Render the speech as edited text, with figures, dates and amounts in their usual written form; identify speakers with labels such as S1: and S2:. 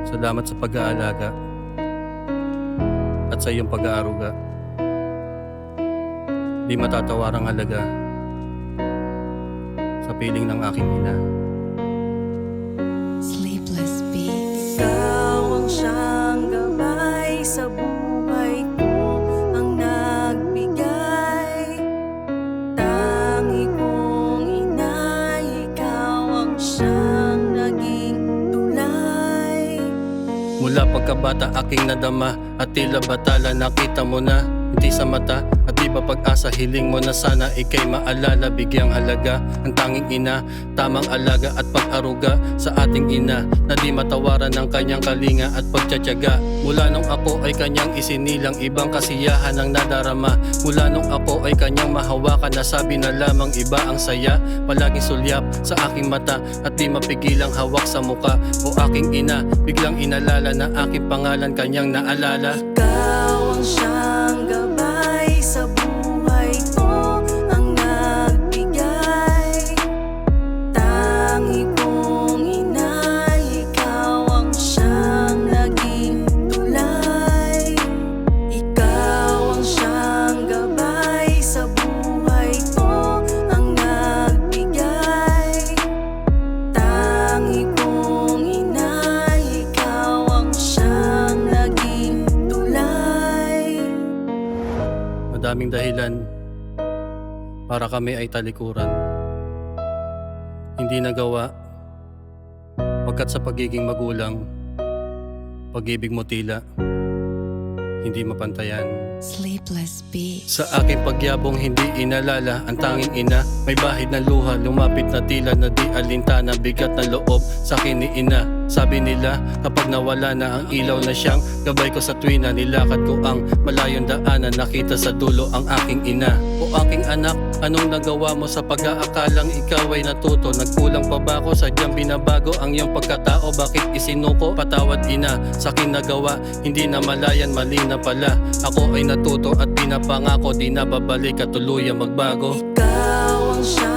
S1: Salamat sa pag-aalaga at sa iyong pag-aaruga. Di matatawarang halaga sa piling ng aking ina.
S2: Sleepless Beats.
S3: Ikaw ang siyang gabay sa buhay ko, ang nagbigay. Tangi kong ina, ikaw ang siyang naging tulay.
S1: Mula pagkabata aking nadama at tila batala nakita mo na. Hindi sa mata at di ba pag-asa, hiling mo na sana ikay maalala, bigyang halaga ang tanging ina, tamang alaga at pag-aruga sa ating ina na di matawaran ng kanyang kalinga at pagtsatsaga. Mula nung ako ay kanyang isinilang, ibang kasiyahan ang nadarama. Mula nung ako ay kanyang mahawakan, nasabi na lamang iba ang saya. Palaging sulyap sa aking mata at di mapigilang hawak sa muka. O aking ina, biglang inalala na aking pangalan kanyang naalala.
S3: Ikaw ang siyang gabay sa buhay ko, ang nagbigay. Tangi kong ina, ikaw ang siyang naging tulay. Ikaw ang siyang gabay sa buhay ko, ang nagbigay. Tangi kong ina, ikaw ang siyang naging tulay.
S1: Madaming dahilan para kami ay talikuran. Hindi nagawa pagkat sa pagiging magulang, pag-ibig mo tila hindi mapantayan.
S2: Sleepless Beats.
S1: Sa aking pagyabong hindi inalala ang tanging ina, may bahid na luha, lumapit na tila na di alintana, bigat na loob sa akin ni ina. Sabi nila kapag nawala na ang ilaw na siyang gabay ko sa tuwina, nilakad ko ang malayong daanan, nakita sa dulo ang aking ina. O aking anak, anong nagawa mo sa pag-aakalang ikaw ay natuto? Nagkulang pa ba ako, sadyang binabago ang iyong pagkatao? Bakit isinuko? Patawad ina, sa akin nagawa, hindi na malayan, mali na pala. Ako ay natuto at pinapangako, di na babalik at tuluyang magbago.
S3: Ikaw ang siyang